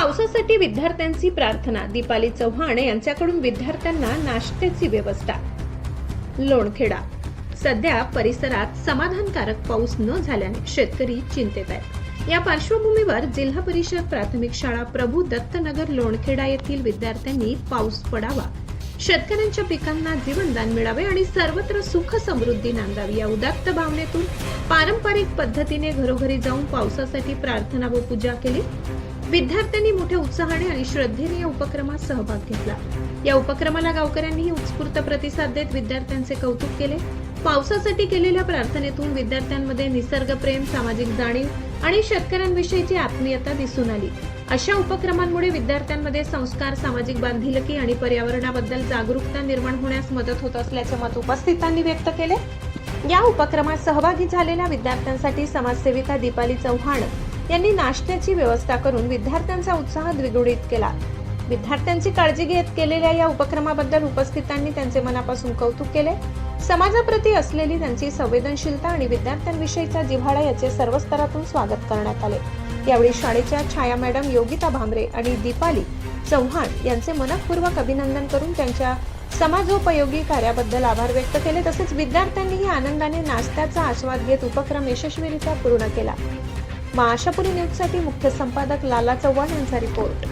पावसासाठी विद्यार्थ्यांची प्रार्थना. दीपाली चव्हाण यांच्याकडून विद्यार्थ्यांना नाश्त्याची व्यवस्था. लोणखेडा. सध्या परिसरात समाधानकारक पाऊस न झाल्याने शेतकरी चिंतेत आहेत. या पार्श्वभूमीवर जिल्हा परिषद प्राथमिक शाळा प्रभू दत्तनगर लोणखेडा येथील विद्यार्थ्यांनी पाऊस पडावा, शेतकऱ्यांच्या पिकांना जीवनदान मिळावे आणि सर्वत्र सुख समृद्धी नांदावी या उदात्त भावनेतून पारंपरिक पद्धतीने घरोघरी जाऊन पावसासाठी प्रार्थना व पूजा केली. विद्यार्थ्यांनी मोठ्या उत्साहाने आणि श्रद्धेने या उपक्रमात सहभाग घेतला. या उपक्रमाला गावकऱ्यांनीही उत्स्फूर्त प्रतिसाद देत विद्यार्थ्यांचे कौतुक केले. पावसासाठी केलेल्या प्रार्थनेतून विद्यार्थ्यांमध्ये निसर्गप्रेम, सामाजिक जाणीव आणि शेतकऱ्यांविषयीची आत्मीयता दिसून आली. अशा उपक्रमांमुळे विद्यार्थ्यांमध्ये संस्कार, सामाजिक बांधिलकी आणि पर्यावरणाबद्दल जागरूकता निर्माण होण्यास मदत होत असल्याचे मत उपस्थितांनी व्यक्त केले. या उपक्रमात सहभागी झालेल्या विद्यार्थ्यांसाठी समाजसेविका दीपाली चव्हाण यांनी नाश्त्याची व्यवस्था करून विद्यार्थ्यांचा उत्साह द्विगुणित केला. विद्यार्थ्यांची काळजी घेत केलेल्या या उपक्रमाबद्दल उपस्थितांनी त्यांचे मनापासून कौतुक केले. समाजाप्रती असलेली त्यांची संवेदनशीलता आणि विद्यार्थ्यांविषयीचा जिव्हाळा याचे सर्व स्तरातून स्वागत करण्यात आले. यावेळी शाळेच्या छाया मॅडम योगिता भामरे आणि दीपाली चव्हाण यांचे मनपूर्वक अभिनंदन करून त्यांच्या समाजोपयोगी कार्याबद्दल आभार व्यक्त केले. तसेच विद्यार्थ्यांनीही आनंदाने नाश्त्याचा आस्वाद घेत उपक्रम यशस्वीरित्या पूर्ण केला. आशापुरी न्यूजसाठी मुख्य संपादक लाला चव्हाण यांचा रिपोर्ट.